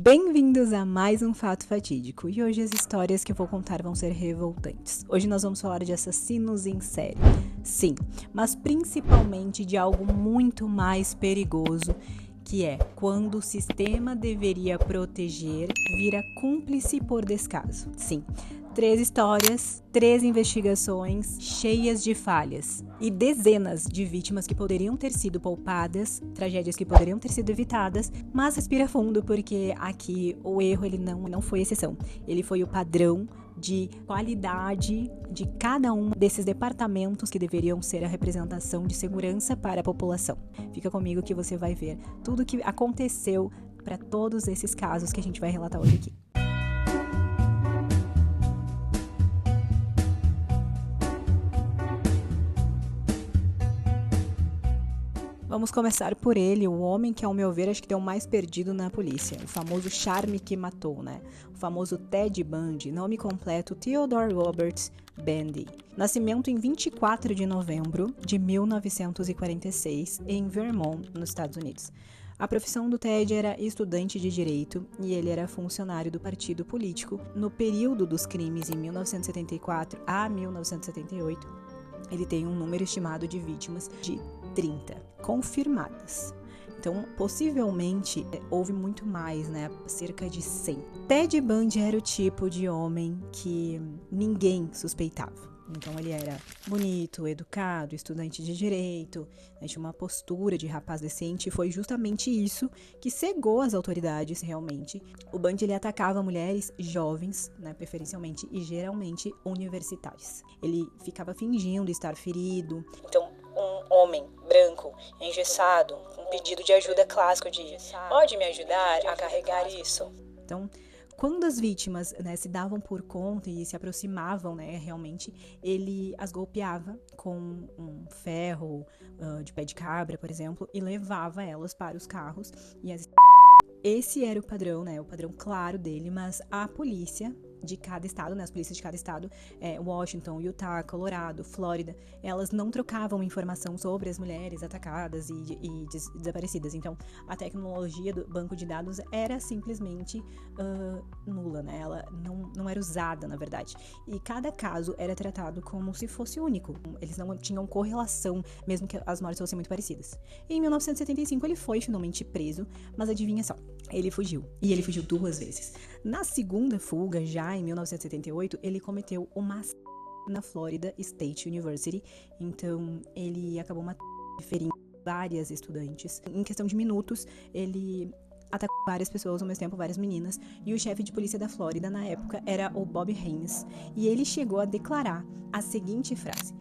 Bem-vindos a mais um fato fatídico, e hoje as histórias que eu vou contar vão ser revoltantes. Hoje nós vamos falar de assassinos em série. Sim, mas principalmente de algo muito mais perigoso, que é quando o sistema deveria proteger, vira cúmplice por descaso. Sim, 3 histórias, 3 investigações cheias de falhas e dezenas de vítimas que poderiam ter sido poupadas, tragédias que poderiam ter sido evitadas, mas respira fundo porque aqui o erro ele não foi exceção, ele foi o padrão de qualidade de cada um desses departamentos que deveriam ser a representação de segurança para a população. Fica comigo que você vai ver tudo o que aconteceu para todos esses casos que a gente vai relatar hoje aqui. Vamos começar por ele, o homem que, ao meu ver, acho que deu mais perdido na polícia. O famoso charme que matou, né? O famoso Ted Bundy, nome completo Theodore Robert Bundy. Nascimento em 24 de novembro de 1946, em Vermont, nos Estados Unidos. A profissão do Ted era estudante de direito e ele era funcionário do partido político. No período dos crimes, em 1974 a 1978, ele tem um número estimado de vítimas de 30 confirmadas. Então, possivelmente, houve muito mais, né? Cerca de 100. Ted Bundy era o tipo de homem que ninguém suspeitava. Então, ele era bonito, educado, estudante de direito, né? Tinha uma postura de rapaz decente, e foi justamente isso que cegou as autoridades, realmente. O Bundy, ele atacava mulheres jovens, né? Preferencialmente, e geralmente universitárias. Ele ficava fingindo estar ferido. Então, um homem branco, engessado, um pedido de ajuda clássico de pode me ajudar a carregar isso? Então, quando as vítimas, né, se davam por conta e se aproximavam, né, realmente, ele as golpeava com um ferro de pé de cabra, por exemplo, e levava elas para os carros. Esse era o padrão, né, o padrão claro dele, mas a polícia de cada estado, né, as polícias de cada estado, Washington, Utah, Colorado, Flórida, elas não trocavam informação sobre as mulheres atacadas e desaparecidas. Então, a tecnologia do banco de dados era simplesmente nula, né? Ela não era usada, na verdade. E cada caso era tratado como se fosse único. Eles não tinham correlação, mesmo que as mortes fossem muito parecidas. E em 1975, ele foi finalmente preso, mas adivinha só, ele fugiu. E ele fugiu 2 vezes. Na segunda fuga, já em 1978, ele cometeu uma na Florida State University. Então, ele acabou ferindo várias estudantes. Em questão de minutos, ele atacou várias pessoas ao mesmo tempo, várias meninas. E o chefe de polícia da Flórida, na época, era o Bob Haynes. E ele chegou a declarar a seguinte frase: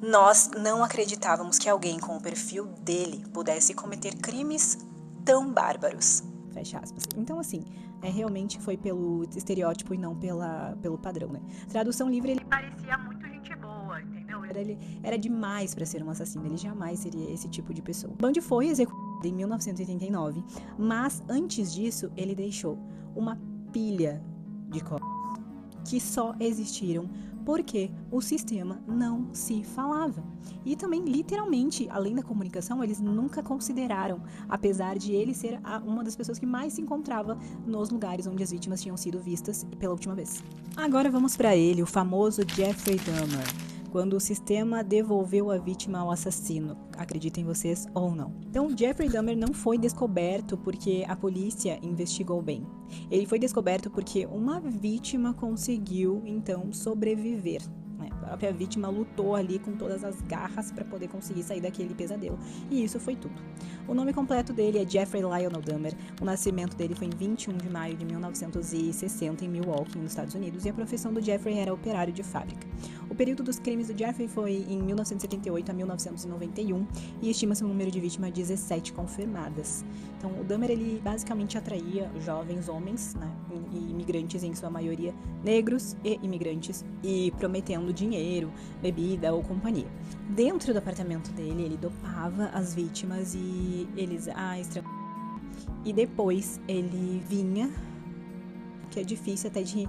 "Nós não acreditávamos que alguém com o perfil dele pudesse cometer crimes tão bárbaros." Fecha aspas. Então, assim, realmente foi pelo estereótipo e não pelo padrão, né? Tradução livre, ele parecia muito gente boa, entendeu? Ele era demais pra ser um assassino, ele jamais seria esse tipo de pessoa. Bundy foi executado em 1989, mas antes disso, ele deixou uma pilha de corpos que só existiram porque o sistema não se falava. E também, literalmente, além da comunicação, eles nunca consideraram, apesar de ele ser uma das pessoas que mais se encontrava nos lugares onde as vítimas tinham sido vistas pela última vez. Agora vamos para ele, o famoso Jeffrey Dahmer. Quando o sistema devolveu a vítima ao assassino, acreditem vocês ou não. Então, Jeffrey Dahmer não foi descoberto porque a polícia investigou bem. Ele foi descoberto porque uma vítima conseguiu, então, sobreviver. A própria vítima lutou ali com todas as garras para poder conseguir sair daquele pesadelo. E isso foi tudo. O nome completo dele é Jeffrey Lionel Dahmer. O nascimento dele foi em 21 de maio de 1960 em Milwaukee, nos Estados Unidos, e a profissão do Jeffrey era operário de fábrica. O período dos crimes do Jeffrey foi em 1978 a 1991 e estima-se um número de vítimas 17 confirmadas. Então, o Dahmer, ele basicamente atraía jovens homens, né, e imigrantes, em sua maioria negros e imigrantes, e prometendo dinheiro, bebida ou companhia. Dentro do apartamento dele, ele dopava as vítimas e eles e depois ele vinha, que é difícil até de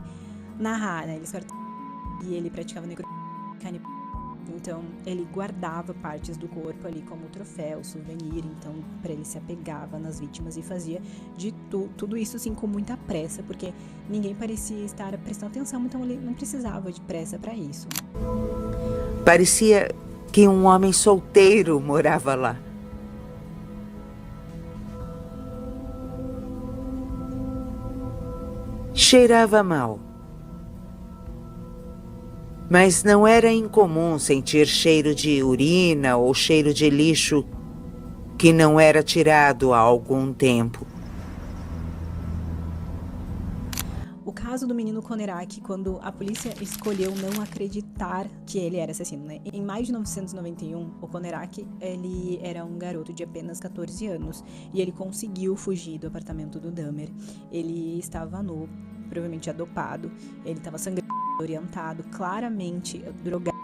narrar, né? E ele praticava necrofilia. Então, ele guardava partes do corpo ali como troféu, souvenir. Então, para ele se apegava nas vítimas e fazia de tudo isso assim com muita pressa, porque ninguém parecia estar prestando atenção, então ele não precisava de pressa para isso. Parecia que um homem solteiro morava lá. Cheirava mal. Mas não era incomum sentir cheiro de urina ou cheiro de lixo que não era tirado há algum tempo. O caso do menino Konerak, quando a polícia escolheu não acreditar que ele era assassino, né? Em maio de 1991, o Konerak, ele era um garoto de apenas 14 anos e ele conseguiu fugir do apartamento do Dahmer. Ele estava nu, provavelmente adopado, ele estava sangrando, orientado, claramente drogado.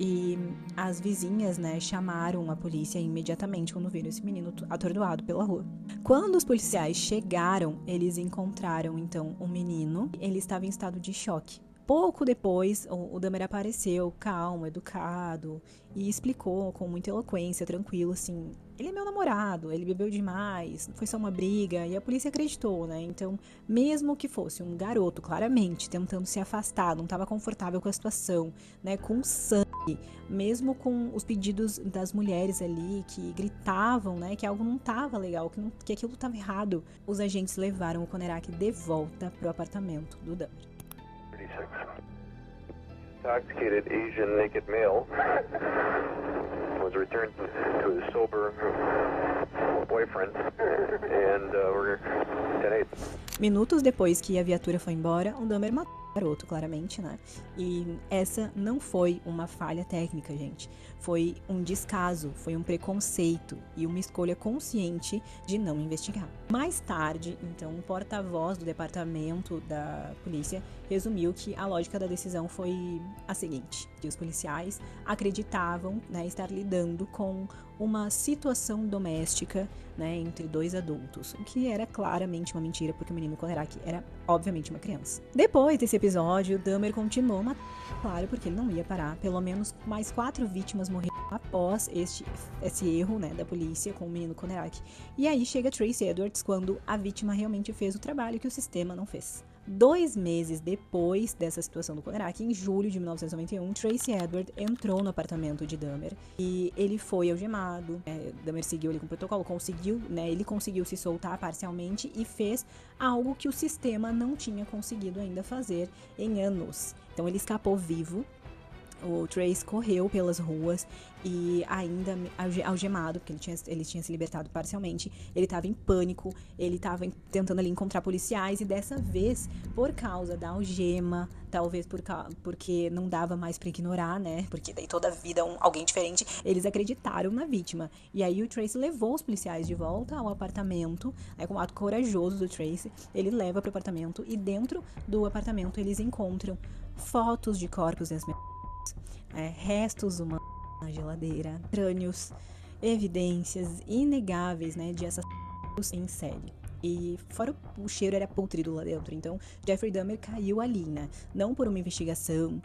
E as vizinhas, né, chamaram a polícia imediatamente quando viram esse menino atordoado pela rua. Quando os policiais chegaram, eles encontraram, então, o menino. Ele estava em estado de choque. Pouco depois, o Dahmer apareceu, calmo, educado, e explicou com muita eloquência, tranquilo, assim, ele é meu namorado, ele bebeu demais, foi só uma briga, e a polícia acreditou, né? Então, mesmo que fosse um garoto, claramente, tentando se afastar, não estava confortável com a situação, né, com sangue, mesmo com os pedidos das mulheres ali, que gritavam, né, que algo não estava legal, que aquilo estava errado, os agentes levaram o Konerak de volta pro apartamento do Dahmer. Intoxicated Asian naked male was returned to his sober boyfriend and we're 10-8. Minutos depois que a viatura foi embora, o Dahmer matou o garoto, claramente, né? E essa não foi uma falha técnica, gente. Foi um descaso, foi um preconceito e uma escolha consciente de não investigar. Mais tarde, então, um porta-voz do departamento da polícia resumiu que a lógica da decisão foi a seguinte, que os policiais acreditavam, né, estar lidando com uma situação doméstica, né, entre dois adultos, o que era claramente uma mentira, porque o menino Konerak era, obviamente, uma criança. Depois desse episódio, Dahmer continuou matando, claro, porque ele não ia parar. Pelo menos mais 4 vítimas morreram após esse erro, né, da polícia com o menino Konerak. E aí chega Tracy Edwards quando a vítima realmente fez o trabalho que o sistema não fez. 2 meses depois dessa situação do Konerak, em julho de 1991, Tracy Edwards entrou no apartamento de Dahmer e ele foi algemado. Dahmer seguiu ele com o protocolo, ele conseguiu se soltar parcialmente e fez algo que o sistema não tinha conseguido ainda fazer em anos. Então ele escapou vivo. O Trace correu pelas ruas e ainda algemado, porque ele tinha se libertado parcialmente, ele estava em pânico, ele estava tentando ali encontrar policiais e dessa vez, por causa da algema, talvez porque não dava mais para ignorar, né, porque daí toda a vida alguém diferente, eles acreditaram na vítima. E aí o Trace levou os policiais de volta ao apartamento, com um ato corajoso do Trace, ele leva para o apartamento e dentro do apartamento eles encontram fotos de corpos desmembrados. Restos humanos na geladeira, crânios, evidências inegáveis, né, de assassinatos em série. E fora o cheiro era pútrido lá dentro, então Jeffrey Dahmer caiu ali, né, não por uma investigação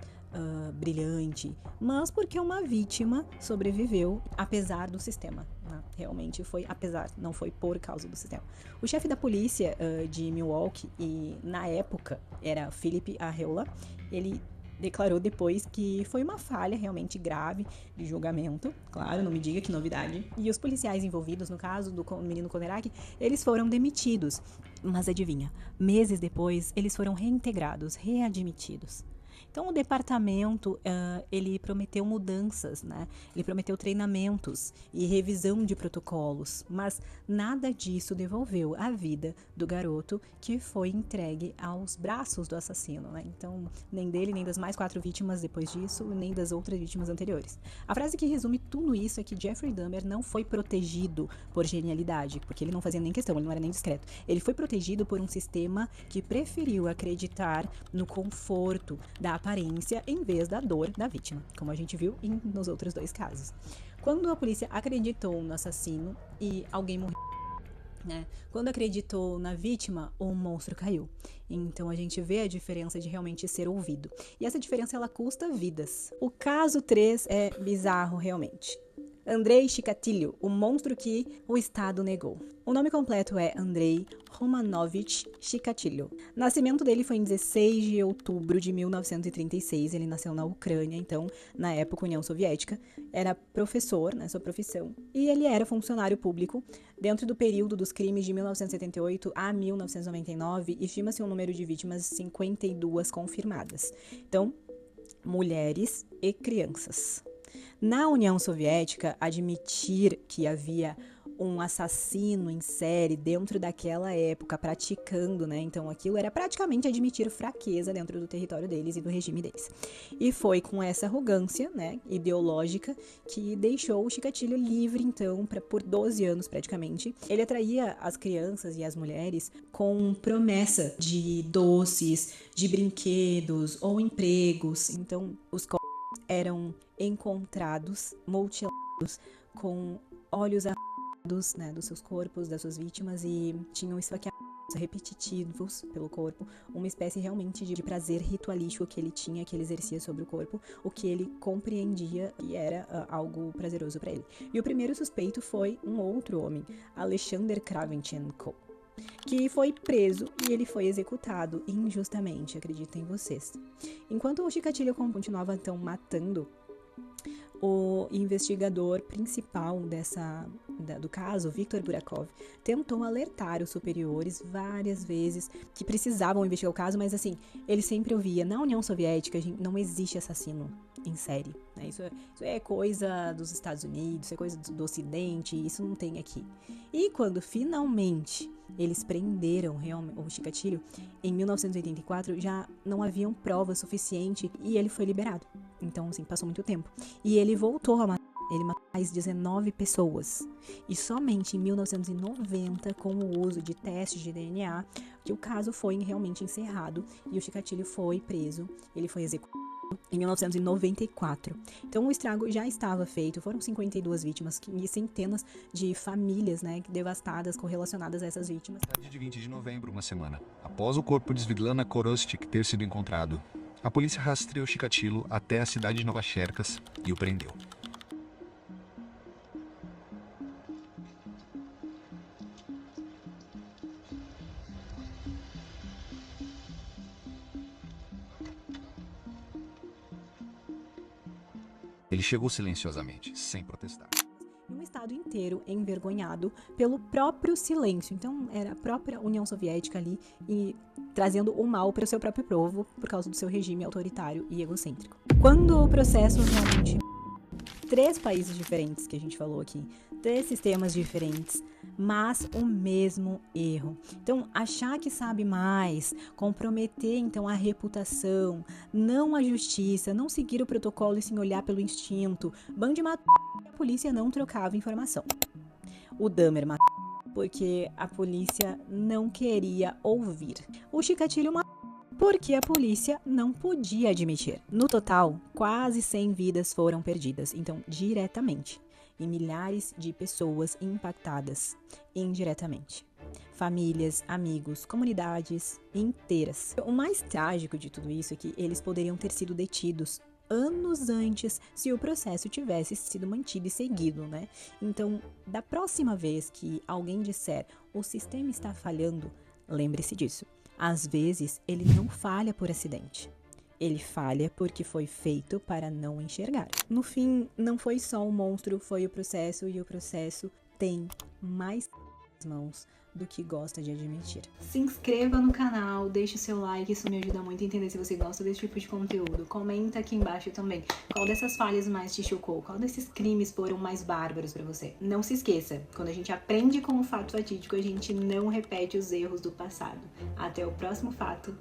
brilhante, mas porque uma vítima sobreviveu apesar do sistema. Né? Realmente foi apesar, não foi por causa do sistema. O chefe da polícia de Milwaukee, e na época era Philip Arreola, ele declarou depois que foi uma falha realmente grave de julgamento, claro, não me diga que novidade. E os policiais envolvidos no caso do menino Konerak, eles foram demitidos. Mas adivinha, meses depois eles foram reintegrados, readmitidos. Então o departamento, ele prometeu mudanças, né? Ele prometeu treinamentos e revisão de protocolos, mas nada disso devolveu a vida do garoto que foi entregue aos braços do assassino, né? Então, nem dele, nem das mais 4 vítimas depois disso, nem das outras vítimas anteriores. A frase que resume tudo isso é que Jeffrey Dahmer não foi protegido por genialidade, porque ele não fazia nem questão, ele não era nem discreto. Ele foi protegido por um sistema que preferiu acreditar no conforto da aparência em vez da dor da vítima, como a gente viu nos outros 2 casos. Quando a polícia acreditou no assassino e alguém morreu, né? Quando acreditou na vítima, o monstro caiu. Então a gente vê a diferença de realmente ser ouvido. E essa diferença, ela custa vidas. O caso 3 é bizarro realmente. Andrei Chikatilo, o monstro que o Estado negou. O nome completo é Andrei Romanovich Chikatilo. O nascimento dele foi em 16 de outubro de 1936. Ele nasceu na Ucrânia, então, na época, União Soviética. Era professor, né, sua profissão. E ele era funcionário público. Dentro do período dos crimes de 1978 a 1999, estima-se um número de vítimas 52 confirmadas. Então, mulheres e crianças. Na União Soviética, admitir que havia um assassino em série dentro daquela época praticando, né? Então aquilo era praticamente admitir fraqueza dentro do território deles e do regime deles. E foi com essa arrogância, né, ideológica que deixou o Chikatilo livre, então, por 12 anos praticamente. Ele atraía as crianças e as mulheres com promessa de doces, de brinquedos ou empregos. Então os corpos eram encontrados, mutilados, com olhos né, dos seus corpos, das suas vítimas, e tinham esfaqueamentos repetitivos pelo corpo, uma espécie realmente de prazer ritualístico que ele tinha, que ele exercia sobre o corpo, o que ele compreendia e era algo prazeroso para ele. E o primeiro suspeito foi um outro homem, Alexander Kravchenko, que foi preso e ele foi executado injustamente, acreditem vocês. Enquanto o Chikatilo continuava então matando, o investigador principal do caso, Viktor Burakov, tentou alertar os superiores várias vezes que precisavam investigar o caso, mas assim, ele sempre ouvia, na União Soviética não existe assassino em série, né? Isso é coisa dos Estados Unidos, isso é coisa do Ocidente, isso não tem aqui. E quando finalmente eles prenderam o Chikatilo, em 1984 já não haviam provas suficientes e ele foi liberado. Então, assim, passou muito tempo. E ele voltou a matar. Ele matou mais 19 pessoas. E somente em 1990, com o uso de testes de DNA, que o caso foi realmente encerrado e o Chikatilo foi preso. Ele foi executado em 1994. Então o estrago já estava feito, foram 52 vítimas e centenas de famílias, né, devastadas, correlacionadas a essas vítimas. Na de 20 de novembro, uma semana após o corpo de Svitlana Korostik ter sido encontrado, a polícia rastreou Chikatilo até a cidade de Novacherkas e o prendeu. Ele chegou silenciosamente, sem protestar. E um estado inteiro envergonhado pelo próprio silêncio. Então, era a própria União Soviética ali e trazendo o mal para o seu próprio povo por causa do seu regime autoritário e egocêntrico. Quando o processo realmente... 3 países diferentes que a gente falou aqui, 3 sistemas diferentes, mas o mesmo erro. Então, achar que sabe mais, comprometer então a reputação, não a justiça, não seguir o protocolo e sim olhar pelo instinto, bando de matar, a polícia não trocava informação. O Dahmer matou porque a polícia não queria ouvir. O Chikatilo matou porque a polícia não podia admitir. No total, quase 100 vidas foram perdidas, então diretamente, e milhares de pessoas impactadas indiretamente. Famílias, amigos, comunidades inteiras. O mais trágico de tudo isso é que eles poderiam ter sido detidos anos antes se o processo tivesse sido mantido e seguido, né? Então, da próxima vez que alguém disser o sistema está falhando, lembre-se disso. Às vezes, ele não falha por acidente. Ele falha porque foi feito para não enxergar. No fim, não foi só um monstro, foi o processo, e o processo tem mais mãos do que gosta de admitir. Se inscreva no canal, deixe o seu like, isso me ajuda muito a entender se você gosta desse tipo de conteúdo. Comenta aqui embaixo também qual dessas falhas mais te chocou, qual desses crimes foram mais bárbaros pra você. Não se esqueça, quando a gente aprende com o fato fatídico, a gente não repete os erros do passado. Até o próximo fato.